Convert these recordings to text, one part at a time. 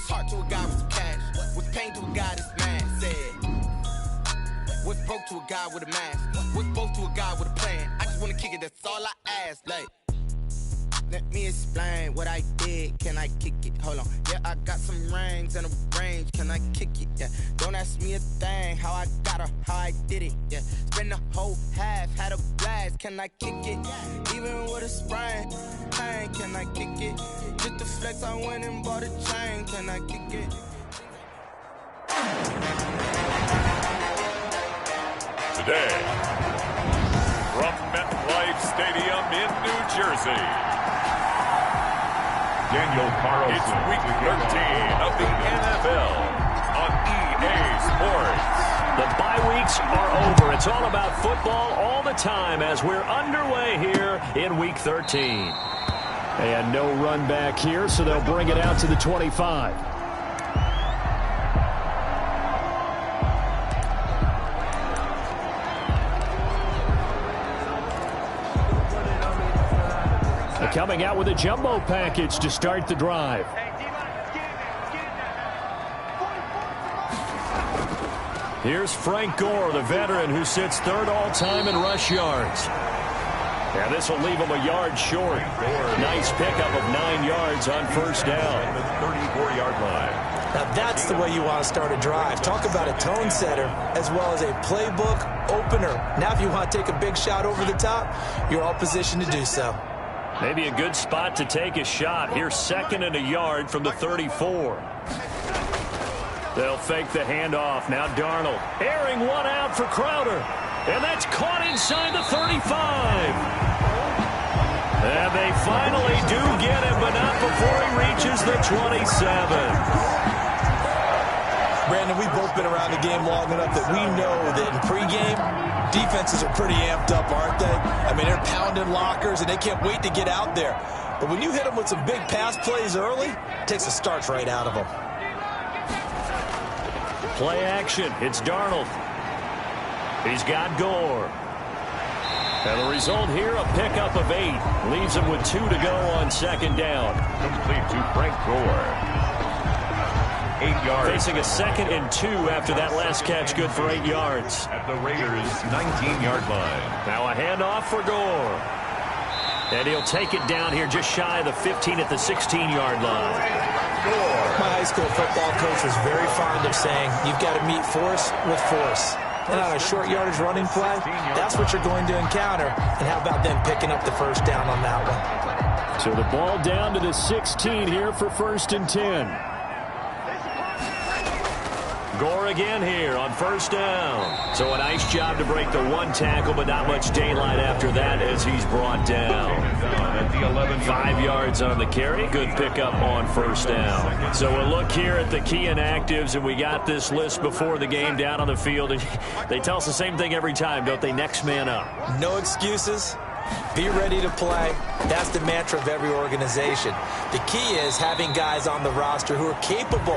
What's hard to a guy with some cash? What's pain to a guy that's mad? Said. What's broke to a guy with a mask? What's both to a guy with a plan? I just wanna kick it, that's all I ask. Like, let me explain what I did. Can I kick it? Hold on. Yeah, I got some rings and a range. Can I kick it? Yeah. Don't ask me a thing. How I got her, how I did it. Yeah. Spend the whole half, had a blast. Can I kick it? Even with a sprain. Pain, can I kick it? Just the flex, I went and bought a chain. Can I kick it? Today, from MetLife Stadium in New Jersey, Daniel Carlson. It's week 13 of the NFL on EA Sports. The bye weeks are over. It's all about football all the time as we're underway here in week 13. And no run back here, so they'll bring it out to the 25. Coming out with a jumbo package to start the drive. Here's Frank Gore, the veteran who sits third all-time in rush yards. And this will leave him a yard short. Nice pickup of 9 yards on first down. The 34-yard line. Now that's the way you want to start a drive. Talk about a tone setter as well as a playbook opener. Now if you want to take a big shot over the top, you're all positioned to do so. Maybe a good spot to take a shot. Here's 2nd and a yard from the 34. They'll fake the handoff. Now Darnold airing one out for Crowder. And that's caught inside the 35. And they finally do get him, but not before he reaches the 27. Brandon, we've both been around the game long enough that we know that in pregame, defenses are pretty amped up, aren't they? I mean, they're pounding lockers, and they can't wait to get out there. But when you hit them with some big pass plays early, it takes the starch right out of them. Play action. It's Darnold. He's got Gore. And the result here, a pickup of 8. Leaves him with 2 to go on 2nd down. Complete to Frank Gore. 8 yards. Facing a 2nd and 2 after that last catch, good for 8 yards. At the Raiders' 19-yard line. Now a handoff for Gore. And he'll take it down here just shy of the 15 at the 16-yard line. My high school football coach was very fond of saying, you've got to meet force with force. And on a short yardage running play, that's what you're going to encounter. And how about them picking up the first down on that one? So the ball down to the 16 here for 1st and 10. Gore again here on 1st down. So a nice job to break the 1 tackle, but not much daylight after that as he's brought down. At the 11, 5 yards on the carry. Good pickup on 1st down. So we'll look here at the key inactives, and we got this list before the game down on the field. And they tell us the same thing every time, don't they? Next man up. No excuses. Be ready to play. That's the mantra of every organization. The key is having guys on the roster who are capable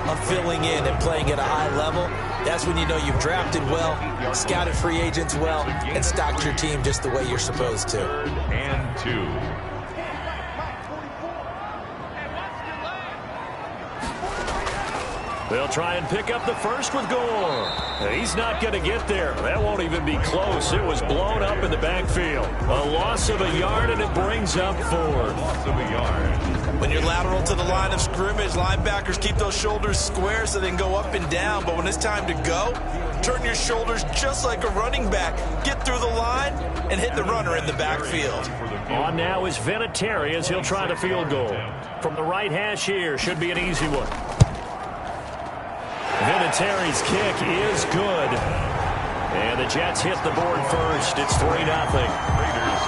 of filling in and playing at a high level. That's when you know you've drafted well, scouted free agents well, and stocked your team just the way you're supposed to. 3rd and 2. They'll try and pick up the first with Gore. He's not going to get there. That won't even be close. It was blown up in the backfield. A loss of a yard, and it brings up 4. Loss of a yard. When you're lateral to the line of scrimmage, linebackers keep those shoulders square so they can go up and down. But when it's time to go, turn your shoulders just like a running back. Get through the line and hit the runner in the backfield. On now is Vinatieri as he'll try the field goal. From the right hash here, should be an easy one. Vinatieri's kick is good. And the Jets hit the board first. It's 3-0.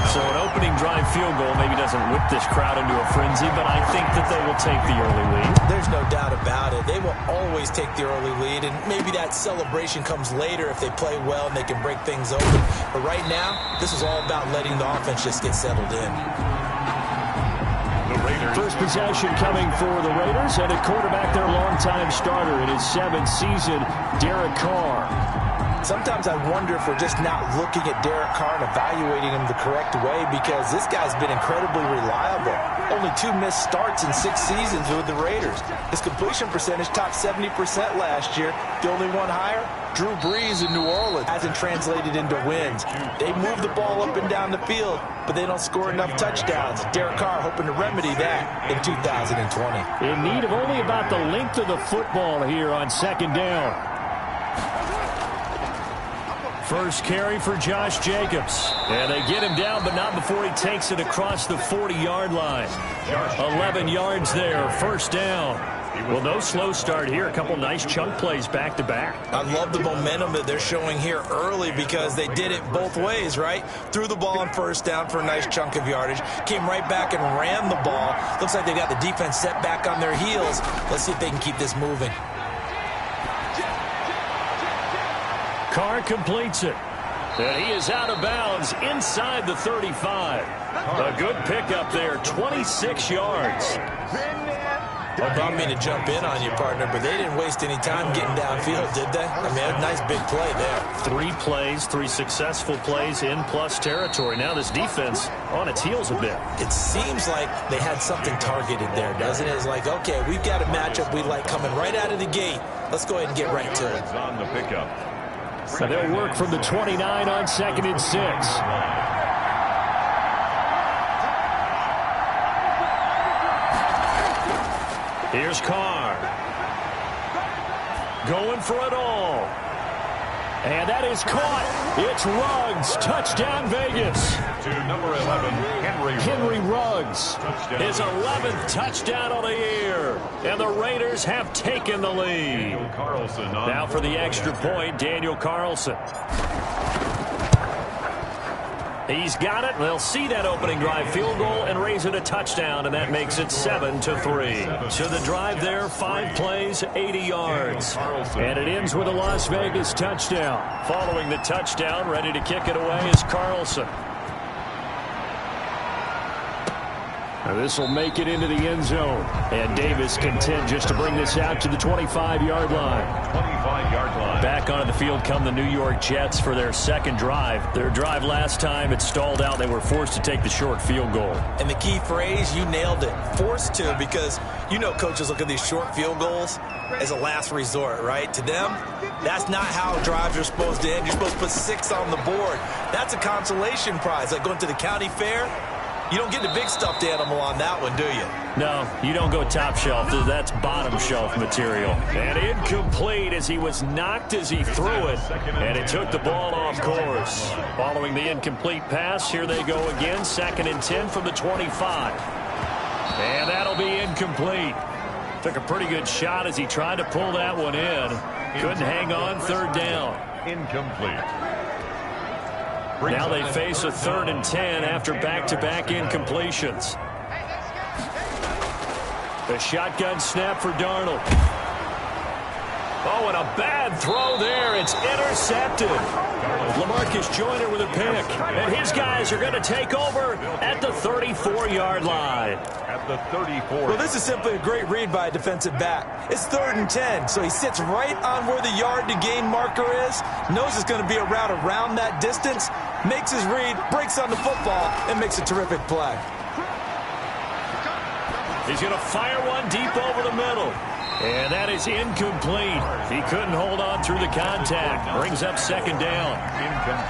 So an opening drive field goal maybe doesn't whip this crowd into a frenzy, but I think that they will take the early lead. There's no doubt about it. They will always take the early lead, and maybe that celebration comes later if they play well and they can break things open. But right now, this is all about letting the offense just get settled in. First possession coming for the Raiders, and at quarterback, their longtime starter in his 7th season, Derek Carr. sometimes I wonder if we're just not looking at Derek Carr and evaluating him the correct way, because this guy's been incredibly reliable. Only 2 missed starts in 6 seasons with the Raiders. His completion percentage topped 70% last year. The only one higher, Drew Brees in New Orleans. Hasn't translated into wins. They move the ball up and down the field, but they don't score enough touchdowns. Derek Carr hoping to remedy that in 2020. In need of only about the length of the football here on second down. First carry for Josh Jacobs. And they get him down, but not before he takes it across the 40-yard line. 11 yards there, first down. Well, no slow start here. A couple nice chunk plays back-to-back. I love the momentum that they're showing here early, because they did it both ways, right? Threw the ball on first down for a nice chunk of yardage. Came right back and ran the ball. Looks like they got the defense set back on their heels. Let's see if they can keep this moving. Carr completes it. And he is out of bounds inside the 35. A good pickup there, 26 yards. Well, brought me to jump in on you, partner, but they didn't waste any time getting downfield, did they? I mean, a nice big play there. 3 plays, 3 successful plays in plus territory. Now this defense on its heels a bit. It seems like they had something targeted there, doesn't it? It's like, okay, we've got a matchup we like coming right out of the gate. Let's go ahead and get right to it. On the pickup. So they'll work from the 29 on 2nd and 6. Here's Carr. Going for it all. And that is caught. It's Ruggs. Touchdown, Vegas. To number 11, Henry Ruggs. His 11th touchdown of the year. And the Raiders have taken the lead. Now for the extra point, Daniel Carlson. He's got it. They'll see that opening drive field goal and raise it a touchdown, and that makes it 7-3. So the drive there, 5 plays, 80 yards. And it ends with a Las Vegas touchdown. Following the touchdown, ready to kick it away is Carlson. Now this will make it into the end zone. And Davis content just to bring this out to the 25-yard line. 25-yard line. Back onto the field come the New York Jets for their second drive. Their drive last time, it stalled out. They were forced to take the short field goal. And the key phrase, you nailed it. Forced to, because you know coaches look at these short field goals as a last resort, right? To them, that's not how drives are supposed to end. You're supposed to put 6 on the board. That's a consolation prize, like going to the county fair. You don't get the big stuffed animal on that one, do you? No, you don't go top shelf. That's bottom shelf material. And incomplete as he was knocked as he threw it. And it took the ball off course. Following the incomplete pass, here they go again. 2nd and 10 from the 25. And that'll be incomplete. Took a pretty good shot as he tried to pull that one in. Couldn't hang on, 3rd down. Incomplete. Now they face a 3rd and 10 after back-to-back incompletions. The shotgun snap for Darnold. Oh, and a bad throw there. It's intercepted. LaMarcus Joyner with a pick. And his guys are going to take over at the 34-yard line. At the 34. Well, this is simply a great read by a defensive back. It's 3rd and 10, so he sits right on where the yard-to-gain marker is, knows it's going to be a route around that distance, makes his read, breaks on the football, and makes a terrific play. He's going to fire one deep over the middle. And that is incomplete. He couldn't hold on through the contact. Brings up 2nd down.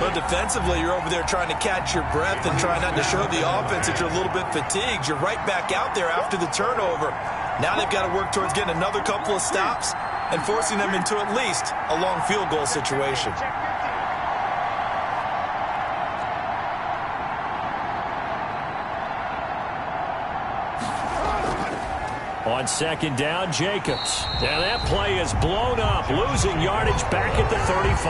But defensively, you're over there trying to catch your breath and try not to show the offense that you're a little bit fatigued. You're right back out there after the turnover. Now they've got to work towards getting another couple of stops and forcing them into at least a long field goal situation. On 2nd down, Jacobs. Now that play is blown up, losing yardage back at the 35.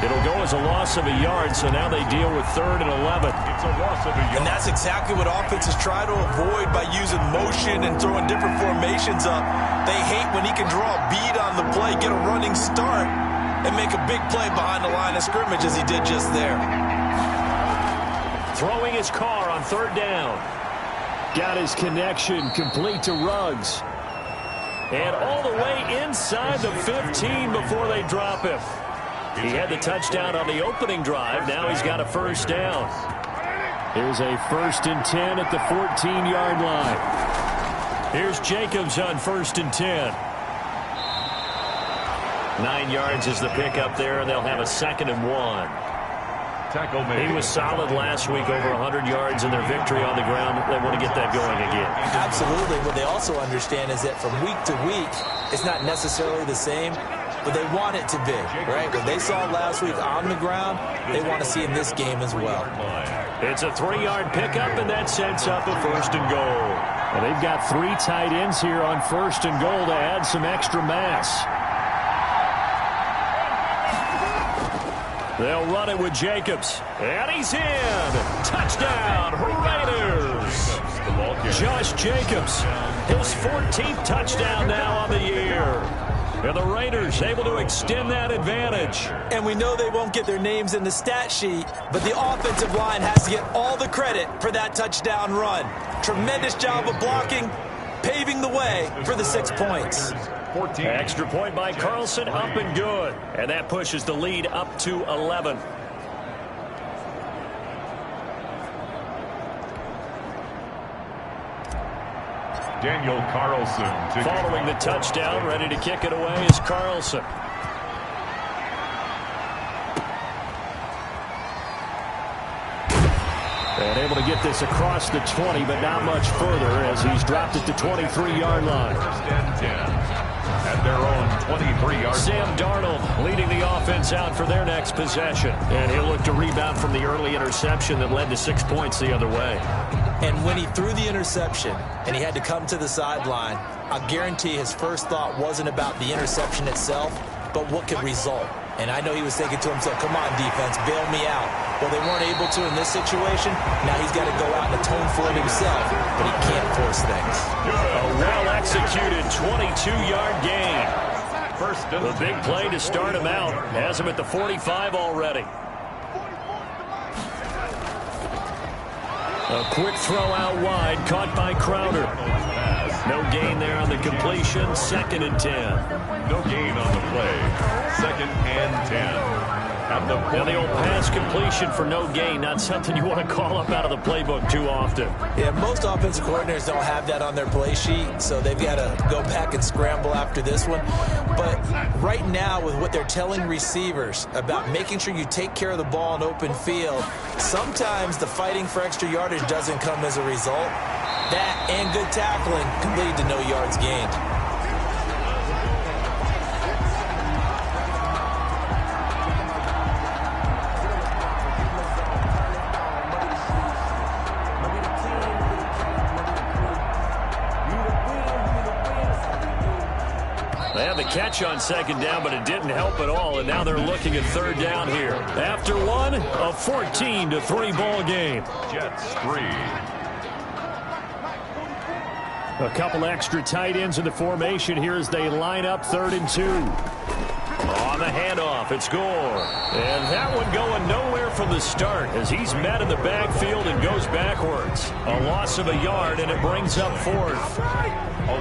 It'll go as a loss of a yard, so now they deal with 3rd and 11. It's a loss of a yard. And that's exactly what offenses try to avoid by using motion and throwing different formations up. They hate when he can draw a bead on the play, get a running start, and make a big play behind the line of scrimmage as he did just there. Throwing his car on 3rd down. Got his connection complete to Ruggs. And all the way inside the 15 before they drop him. He had the touchdown on the opening drive. Now he's got a first down. Here's a 1st and 10 at the 14-yard line. Here's Jacobs on 1st and 10. 9 yards is the pickup there, and they'll have a 2nd and 1. He was solid last week, over 100 yards in their victory on the ground. They want to get that going again. Absolutely. What they also understand is that from week to week, it's not necessarily the same, but they want it to be, right? What they saw last week on the ground, they want to see in this game as well. It's a 3-yard pickup, and that sets up a 1st and goal. Well, they've got 3 tight ends here on 1st and goal to add some extra mass. They'll run it with Jacobs. And he's in. Touchdown, Raiders. Josh Jacobs, his 14th touchdown now on the year. And the Raiders able to extend that advantage. And we know they won't get their names in the stat sheet, but the offensive line has to get all the credit for that touchdown run. Tremendous job of blocking, paving the way for the 6 points. 14. Extra point by Carlson, up and good. And that pushes the lead up to 11. Daniel Carlson. Following the touchdown, ready to kick it away is Carlson. And able to get this across the 20, but not much further as he's dropped it to 23-yard line. 1st and 10. At their own 23-yard. Sam Darnold leading the offense out for their next possession. And he'll look to rebound from the early interception that led to 6 points the other way. And when he threw the interception and he had to come to the sideline, I guarantee his first thought wasn't about the interception itself, but what could result. And I know he was thinking to himself, come on, defense, bail me out. Well, they weren't able to in this situation. Now he's got to go out and atone for it himself, but he can't force things. A well-executed 22-yard gain. The big play to start him out. Has him at the 45 already. A quick throw out wide, caught by Crowder. No gain there on the completion, 2nd and 10. No gain on the play, 2nd and 10. Now the old pass completion for no gain, not something you want to call up out of the playbook too often. Yeah, most offensive coordinators don't have that on their play sheet, so they've got to go back and scramble after this one. But right now, with what they're telling receivers about making sure you take care of the ball in open field, sometimes the fighting for extra yardage doesn't come as a result. That and good tackling can lead to no yards gained. They had the catch on 2nd down, but it didn't help at all, and now they're looking at 3rd down here. After one, a 14-3 ball game. Jets 3. A couple extra tight ends in the formation here as they line up 3rd and 2. On the handoff, it's Gore. And that one going nowhere from the start as he's met in the backfield and goes backwards. A loss of a yard, and it brings up 4th.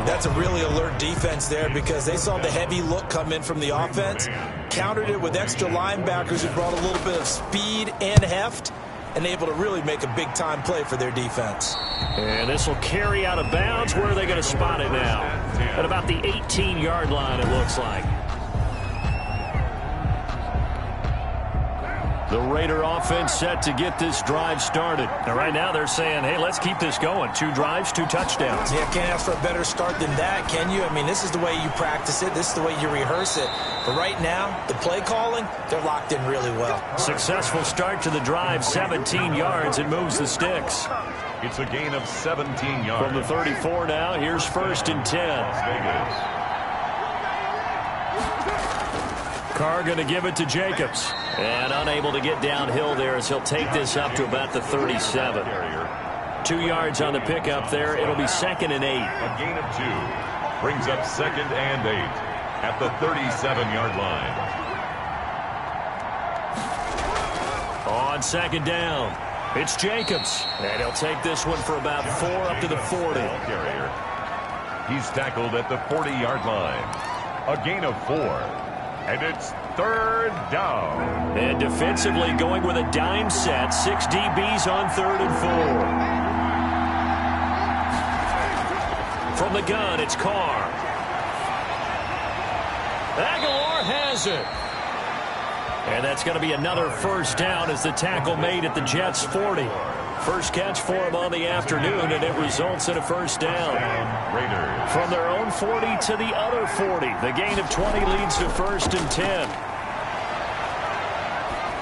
That's a really alert defense there because they saw the heavy look come in from the offense, countered it with extra linebackers who brought a little bit of speed and heft, and able to really make a big-time play for their defense. And this will carry out of bounds. Where are they going to spot it now? At about the 18-yard line, it looks like. The Raider offense set to get this drive started. And right now they're saying, hey, let's keep this going. 2 drives, 2 touchdowns. Yeah, can't ask for a better start than that, can you? I mean, this is the way you practice it. This is the way you rehearse it. But right now, the play calling, they're locked in really well. Successful start to the drive, 17 yards. It moves the sticks. It's a gain of 17 yards. From the 34 now, here's 1st and 10. Las Vegas. Carr going to give it to Jacobs. And unable to get downhill there as he'll take this up to about the 37. 2 yards on the pickup there. It'll be 2nd and 8. A gain of 2. Brings up 2nd and 8 at the 37-yard line. On 2nd down, it's Jacobs. And he'll take this one for about 4 up to the 40. He's tackled at the 40-yard line. A gain of 4. And it's third down. And defensively going with a dime set. 6 DBs on 3rd and 4. From the gun, it's Carr. Aguilar has it. And that's going to be another first down as the tackle made at the Jets' 40. First catch for him on the afternoon, and it results in a first down. From their own 40 to the other 40. The gain of 20 leads to 1st and 10.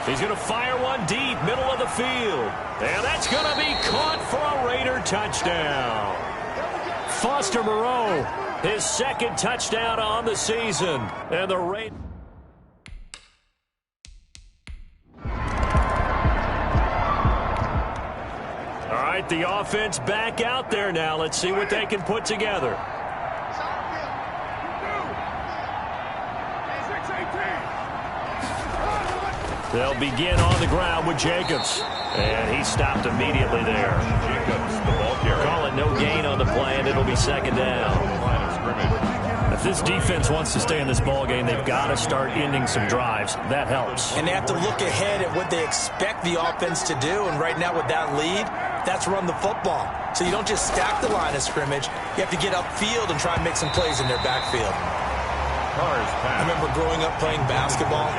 He's going to fire one deep, middle of the field. And that's going to be caught for a Raider touchdown. Foster Moreau, his 2nd touchdown on the season. And the Raiders... The offense back out there now. Let's see what they can put together. They'll begin on the ground with Jacobs. And he stopped immediately there. Jacobs, the ball carrier. Call it no gain on the play, and it'll be 2nd down. If this defense wants to stay in this ball game, they've got to start ending some drives. That helps. And they have to look ahead at what they expect the offense to do. And right now with that lead, that's run the football. So you don't just stack the line of scrimmage. You have to get upfield and try and make some plays in their backfield. I remember growing up playing basketball.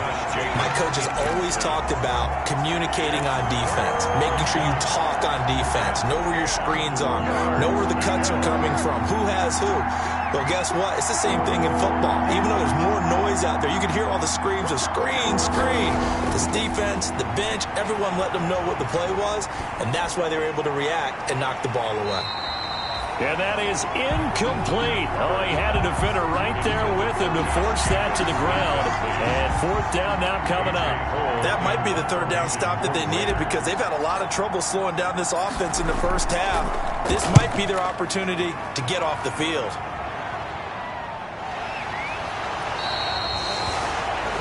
My coaches always talked about communicating on defense, making sure you talk on defense, know where your screens are, know where the cuts are coming from, who has who. Well, guess what? It's the same thing in football. Even though there's more noise out there, you can hear all the screams of screen, screen. This defense, the bench, everyone let them know what the play was, and that's why they were able to react and knock the ball away. And that is incomplete. Oh, he had a defender right there with him to force that to the ground. And 4th down now coming up. That might be the 3rd down stop that they needed because they've had a lot of trouble slowing down this offense in the first half. This might be their opportunity to get off the field.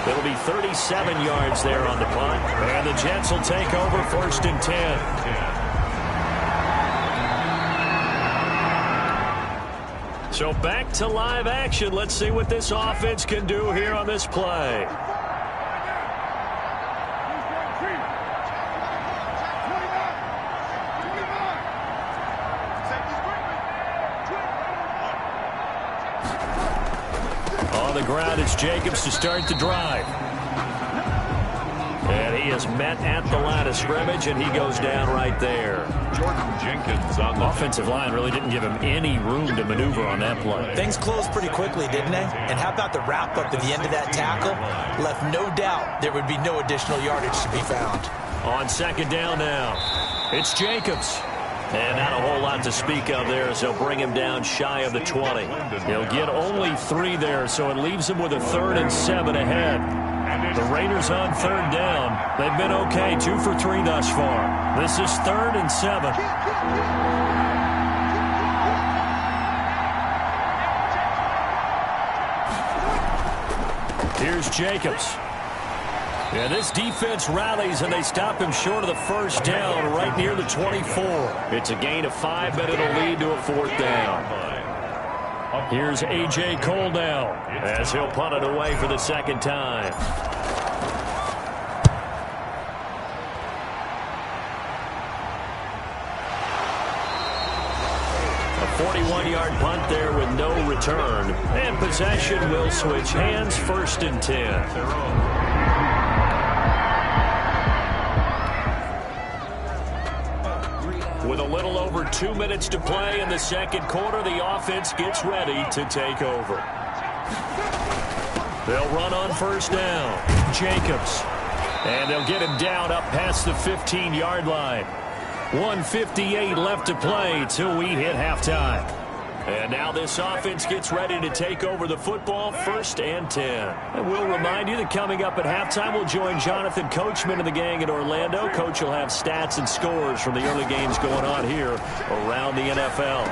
It'll be 37 yards there on the punt. And the Jets will take over 1st and 10. So back to live action. Let's see what this offense can do here on this play. On the ground, it's Jacobs to start the drive. And he is met at the line of scrimmage, and he goes down right there. Jordan Jenkins on the offensive line really didn't give him any room to maneuver on that play. Things closed pretty quickly, didn't they? And how about the wrap-up at the end of that tackle? Left no doubt there would be no additional yardage to be found. On 2nd down now, it's Jacobs. And not a whole lot to speak of there as they'll bring him down shy of the 20. He'll get only 3 there, so it leaves him with a 3rd and 7 ahead. The Raiders on 3rd down. They've been okay, 2 for 3 thus far. This is 3rd and 7. Here's Jacobs. And this defense rallies, and they stop him short of the 1st down right near the 24. It's a gain of 5, but it'll lead to a 4th down. Here's A.J. Cole now as he'll punt it away for the 2nd time. A 41-yard punt there with no return. And possession will switch hands, 1st and 10. With a little over 2 minutes to play in the 2nd quarter, the offense gets ready to take over. They'll run on 1st down. Jacobs. And they'll get him down up past the 15-yard line. 1:58 left to play till we hit halftime. And now this offense gets ready to take over the football, 1st and 10. And we'll remind you that coming up at halftime, we'll join Jonathan Coachman and the gang in Orlando. Coach will have stats and scores from the early games going on here around the NFL.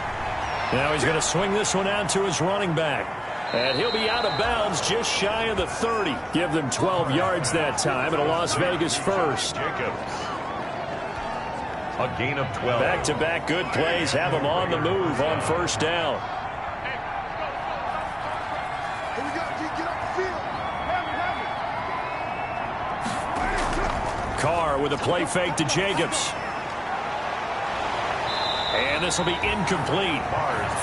Now he's going to swing this one out to his running back. And he'll be out of bounds just shy of the 30. Give them 12 yards that time and a Las Vegas first. Jacobs. A gain of 12. Back-to-back good plays have them on the move on 1st down. Carr with a play fake to Jacobs. And this will be incomplete.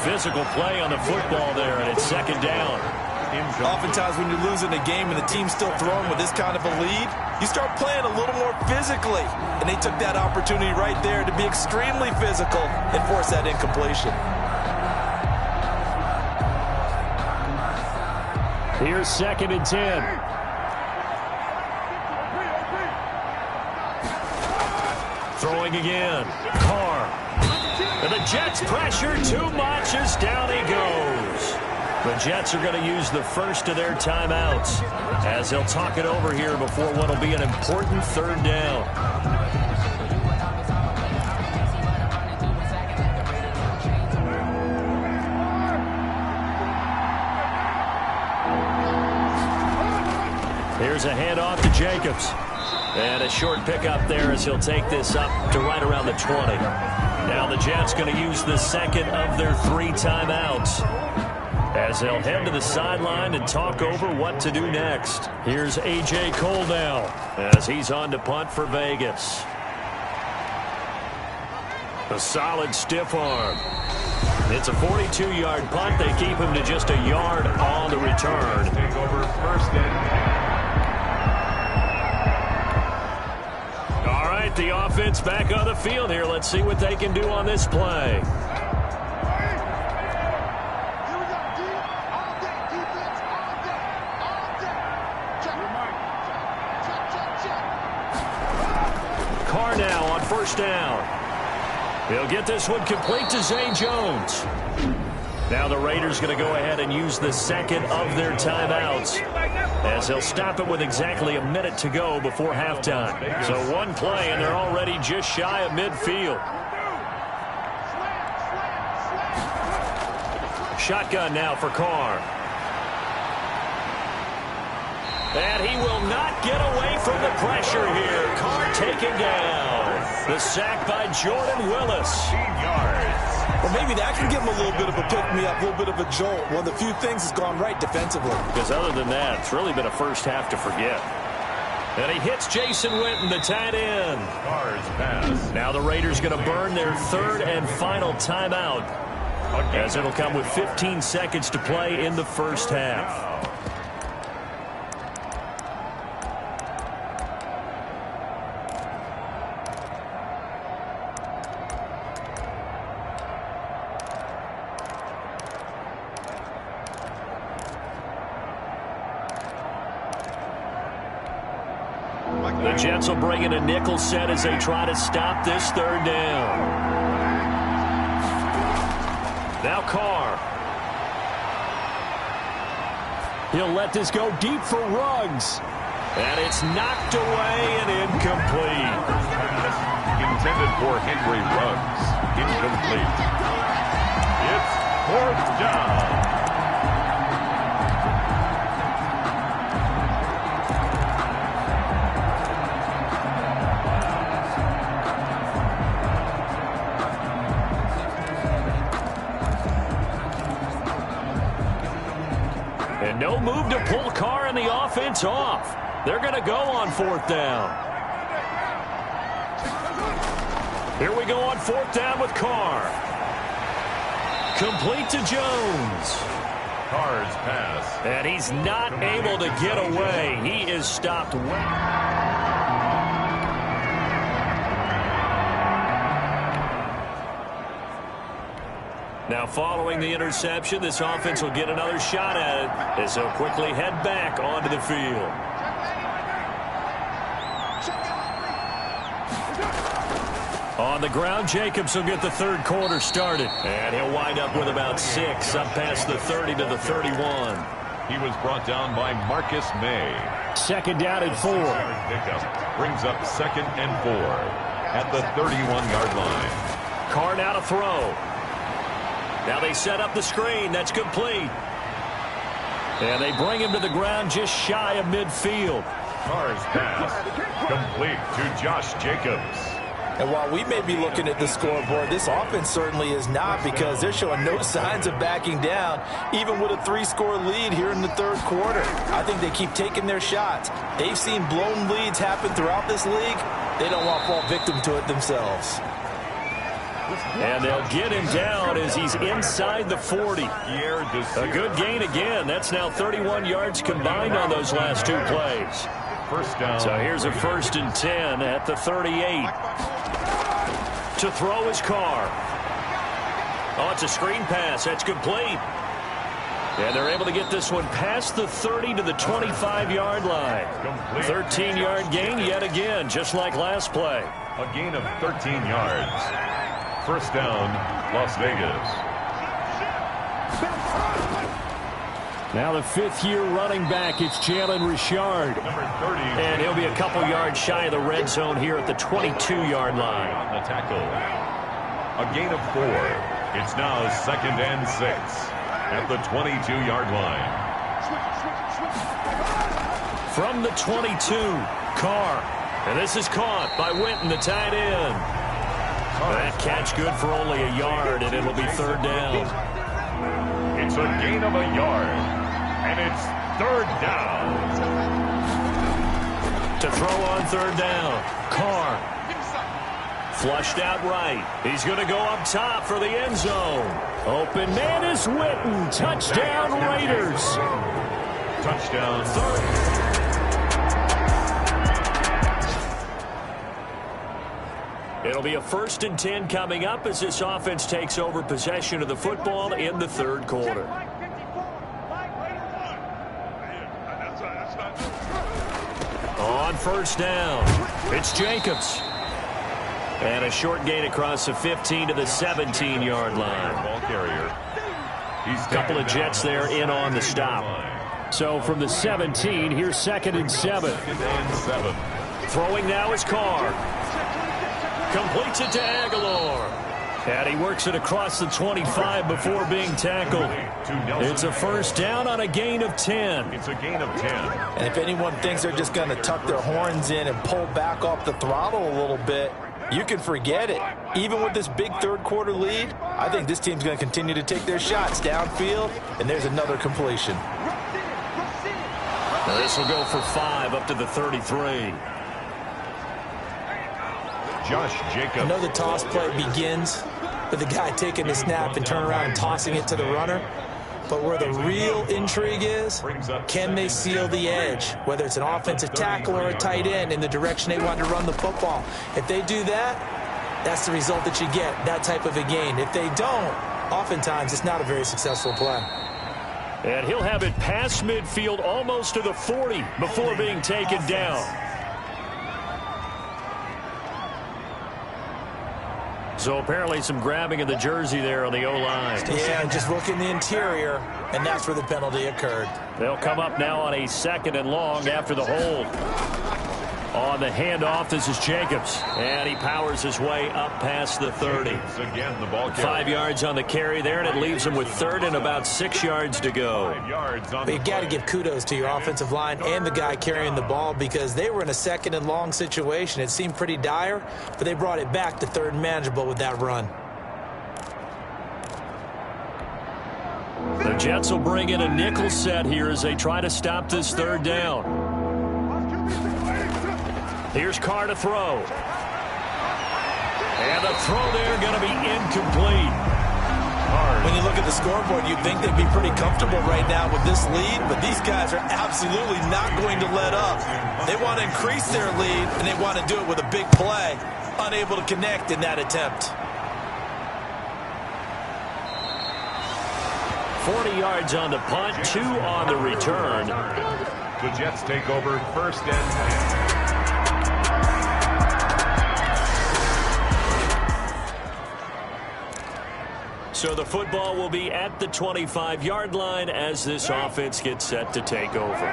Physical play on the football there, and it's second down. Oftentimes when you're losing a game and the team's still throwing with this kind of a lead, you start playing a little more physically. And they took that opportunity right there to be extremely physical and force that incompletion. Here's 2nd and 10. Throwing again. Carr. And the Jets pressure too much as down he goes. The Jets are going to use the first of their timeouts as they'll talk it over here before what will be an important 3rd down. Here's a handoff to Jacobs. And a short pickup there as he'll take this up to right around the 20. Now the Jets going to use the second of their 3 timeouts as they'll head to the sideline and talk over what to do next. Here's A.J. Cole now as he's on to punt for Vegas. A solid stiff arm. It's a 42-yard punt. They keep him to just a yard on the return. Take over 1st and 10. The offense back on the field here. Let's see what they can do on this play. Carr now on 1st down. He'll get this one complete to Zay Jones. Now the Raiders going to go ahead and use the second of their timeouts as they'll stop it with exactly a minute to go before halftime. So one play, and they're already just shy of midfield. Shotgun now for Carr. And he will not get away from the pressure here. Carr taken down. The sack by Jordan Willis. 15 yards. Well, maybe that can give him a little bit of a pick-me-up, a little bit of a jolt. One of the few things has gone right defensively. Because other than that, it's really been a first half to forget. And he hits Jason Witten, the tight end. Carr's pass. Now the Raiders going to burn their 3rd and final timeout as it'll come with 15 seconds to play in the first half. The Jets will bring in a nickel set as they try to stop this 3rd down. Now Carr. He'll let this go deep for Ruggs. And it's knocked away and incomplete. Intended for Henry Ruggs. Incomplete. It's 4th down. And no move to pull Carr and the offense off. They're going to go on 4th down. Here we go on 4th down with Carr. Complete to Jones. Carr's pass. And he's not able to get away. He is stopped well. Now following the interception, this offense will get another shot at it as they'll quickly head back onto the field. On the ground, Jacobs will get the 3rd quarter started. And he'll wind up with about 6 up past the 30 to the 31. He was brought down by Marcus May. 2nd down and 4. Pickup brings up 2nd and 4 at the 31-yard line. Carr now to throw. Now they set up the screen. That's complete. And they bring him to the ground just shy of midfield. Carr's pass complete to Josh Jacobs. And while we may be looking at the scoreboard, this offense certainly is not, because they're showing no signs of backing down, even with a 3-score lead here in the third quarter. I think they keep taking their shots. They've seen blown leads happen throughout this league. They don't want to fall victim to it themselves. And they'll get him down as he's inside the 40. A good gain again. That's now 31 yards combined on those last 2 plays. First down. So here's a 1st and 10 at the 38. To throw his Carr. Oh, it's a screen pass. That's complete. And they're able to get this one past the 30 to the 25-yard line. 13-yard gain yet again, just like last play. A gain of 13 yards. First down, Las Vegas. Now the 5th-year running back, it's Jalen Richard. Number 30. And he'll be a couple yards shy of the red zone here at the 22-yard line. On the tackle. A gain of 4. It's now 2nd and 6 at the 22-yard line. From the 22, Carr. And this is caught by Winton, the tight end. That catch good for only a yard, and it'll be 3rd down. It's a gain of a yard. And it's 3rd down. To throw on 3rd down, Carr. Flushed out right. He's going to go up top for the end zone. Open man is Winton. Touchdown, Raiders. Touchdown. It'll be a 1st and 10 coming up as this offense takes over possession of the football in the 3rd quarter. On 1st down, it's Jacobs. And a short gain across the 15 to the 17-yard line. Ball carrier. A couple of Jets there in on the stop. So from the 17, here's 2nd and 7. 2nd and 7. Throwing now is Carr. Completes it to Aguilar. And he works it across the 25 before being tackled. It's a 1st down on a gain of 10. It's a gain of 10. And if anyone thinks they're just going to tuck their horns in and pull back off the throttle a little bit, you can forget it. Even with this big 3rd quarter lead, I think this team's going to continue to take their shots downfield, and there's another completion. Now this will go for 5 up to the 33. Josh Jacobs. I know the toss play begins with the guy taking the snap and turning around and tossing it to the runner. But where the real intrigue is, can they seal the edge, whether it's an offensive tackle or a tight end, in the direction they want to run the football? If they do that, that's the result that you get, that type of a gain. If they don't, oftentimes it's not a very successful play. And he'll have it past midfield almost to the 40 before being taken down. So apparently some grabbing of the jersey there on the O-line. Yeah, just look in the interior, and that's where the penalty occurred. They'll come up now on a 2nd and long after the hold. On the handoff, this is Jacobs. And he powers his way up past the 30. Again, the ball 5 yards on the carry there, and it leaves him with 3rd and about 6 yards to go. 5 yards on But you got to give kudos to your offensive line and the guy carrying the ball, because they were in a 2nd and long situation. It seemed pretty dire, but they brought it back to 3rd and manageable with that run. The Jets will bring in a nickel set here as they try to stop this 3rd down. Here's Carr to throw. And the throw there going to be incomplete. When you look at the scoreboard, you'd think they'd be pretty comfortable right now with this lead, but these guys are absolutely not going to let up. They want to increase their lead, and they want to do it with a big play. Unable to connect in that attempt. 40 yards on the punt, 2 on the return. The Jets take over 1st and 10. So the football will be at the 25-yard line as this offense gets set to take over.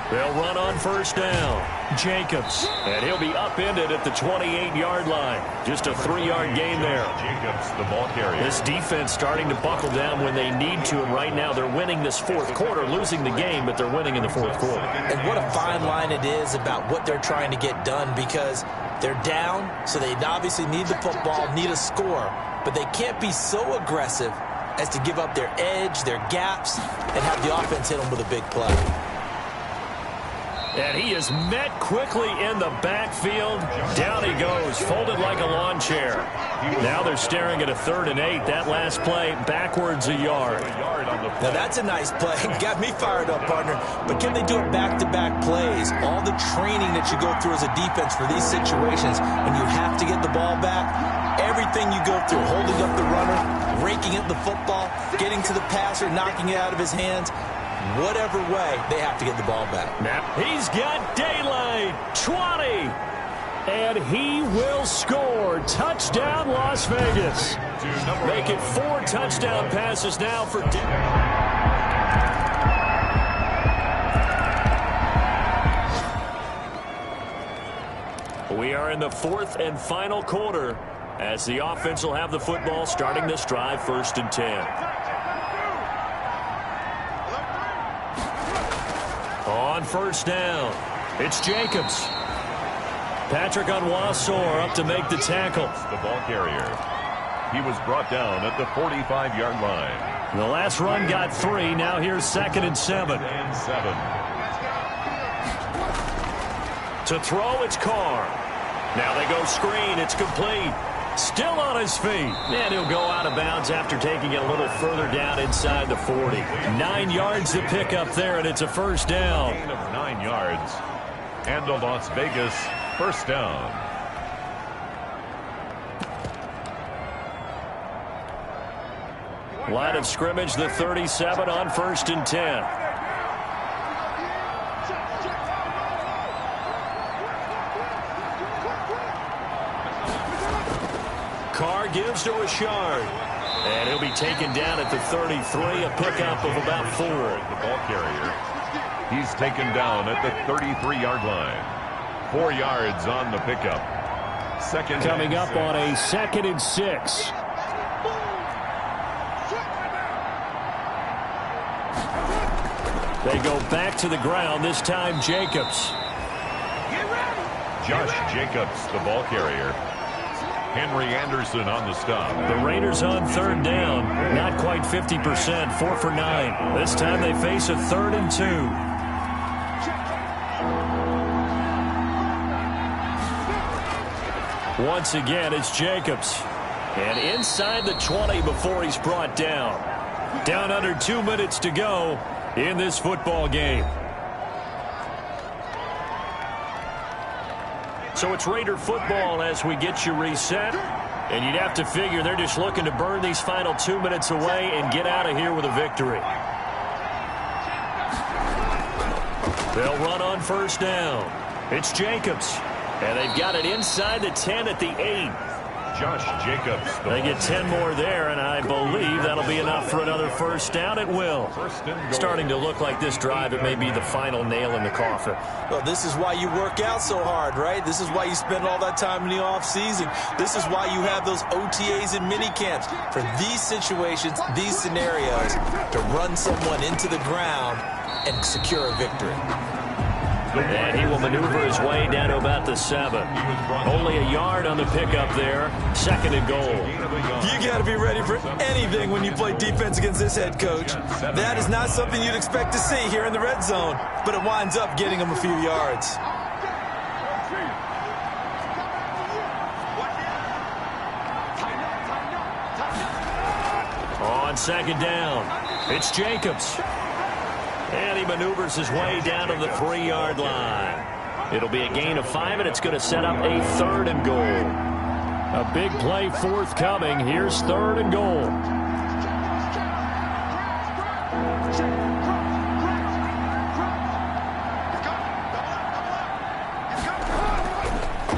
They'll run on 1st down. Jacobs. And he'll be upended at the 28-yard line. Just a 3-yard gain there. Jacobs, the ball carrier. This defense starting to buckle down when they need to, and right now they're winning this fourth quarter, losing the game, but they're winning in the fourth quarter. And what a fine line it is about what they're trying to get done, because they're down, so they obviously need the football, need a score, but they can't be so aggressive as to give up their edge, their gaps, and have the offense hit them with a big play. And he is met quickly in the backfield. Down he goes, folded like a lawn chair. Now they're staring at a 3rd and 8. That last play, backwards a yard. Now that's a nice play. Got me fired up, partner. But can they do it back-to-back plays? All the training that you go through as a defense for these situations, when you have to get the ball back, everything you go through, holding up the runner, raking at the football, getting to the passer, knocking it out of his hands, whatever way, they have to get the ball back. Now he's got daylight. 20. And he will score. Touchdown, Las Vegas. Make it 4 touchdown passes now for We are in the 4th and final quarter as the offense will have the football starting this drive, 1st and 10. On 1st down, it's Jacobs. Patrick Onwuasor up to make the tackle. The ball carrier. He was brought down at the 45-yard line. The last run got 3. Now here's 2nd and 7. To throw, it's Carr. Now they go screen. It's complete. Still on his feet. And he'll go out of bounds after taking it a little further down inside the 40. 9 yards to pick up there, and it's a 1st down. Gain of 9 yards. And a Las Vegas 1st down. Line of scrimmage, the 37 on 1st and 10. Carr gives to Richard. And he'll be taken down at the 33, a pickup of about 4. The ball carrier. He's taken down at the 33-yard line. 4 yards on the pickup. Coming up on a 2nd and 6. They go back to the ground, this time Jacobs. Josh Jacobs, the ball carrier. Henry Anderson on the stop. The Raiders on 3rd down. Not quite 50%. 4 for 9. This time they face a 3rd and 2. Once again, it's Jacobs. And inside the 20 before he's brought down. Down under 2 minutes to go in this football game. So it's Raider football as we get you reset. And you'd have to figure they're just looking to burn these final 2 minutes away and get out of here with a victory. They'll run on 1st down. It's Jacobs. And they've got it inside the 10 at the 8. Josh Jacobs. They get 10 more there, and I believe that'll be enough for another 1st down. It will. Starting to look like this drive, it may be the final nail in the coffin. Well, this is why you work out so hard, right? This is why you spend all that time in the offseason. This is why you have those OTAs and mini camps. For these situations, these scenarios, to run someone into the ground and secure a victory. And he will maneuver his way down to about the 7. Only a yard on the pickup there. 2nd and goal. You got to be ready for anything when you play defense against this head coach. That is not something you'd expect to see here in the red zone, but it winds up getting him a few yards. On 2nd down, it's Jacobs. And he maneuvers his way down to the 3-yard line. It'll be a gain of 5, and it's going to set up a 3rd and goal. A big play forthcoming. Here's 3rd and goal.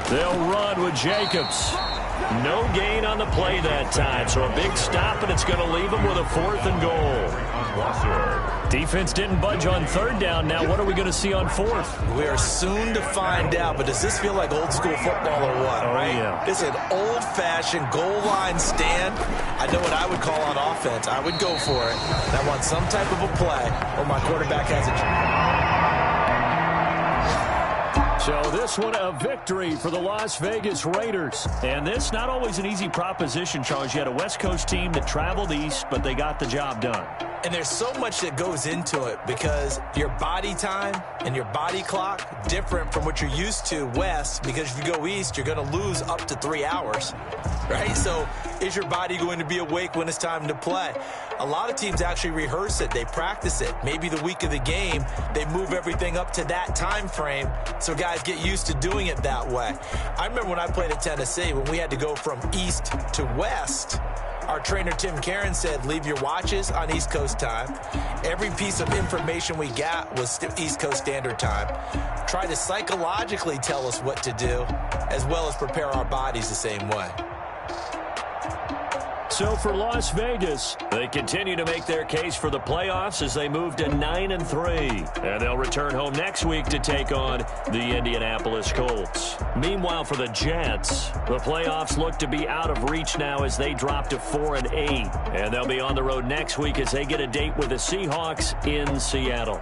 They'll run with Jacobs. No gain on the play that time, so a big stop, and it's going to leave them with a 4th and goal. Defense didn't budge on 3rd down. Now what are we going to see on 4th? We are soon to find out, but does this feel like old school football or what? Oh, right? yeah. This is an old-fashioned goal line stand. I know what I would call on offense. I would go for it. And I want some type of a play where my quarterback has a... So this one a victory for the Las Vegas Raiders. And this not always an easy proposition, Charles. You had a West Coast team that traveled east, but they got the job done. And there's so much that goes into it because your body time and your body clock different from what you're used to west, because if you go east, you're going to lose up to 3 hours, right? So is your body going to be awake when it's time to play? A lot of teams actually rehearse it. They practice it. Maybe the week of the game, they move everything up to that time frame so guys get used to doing it that way. I remember when I played at Tennessee, when we had to go from east to west, our trainer, Tim Karen, said, leave your watches on East Coast time. Every piece of information we got was East Coast Standard Time. Try to psychologically tell us what to do, as well as prepare our bodies the same way. So for Las Vegas, they continue to make their case for the playoffs as they move to 9-3. And they'll return home next week to take on the Indianapolis Colts. Meanwhile, for the Jets, the playoffs look to be out of reach now as they drop to 4-8. And they'll be on the road next week as they get a date with the Seahawks in Seattle.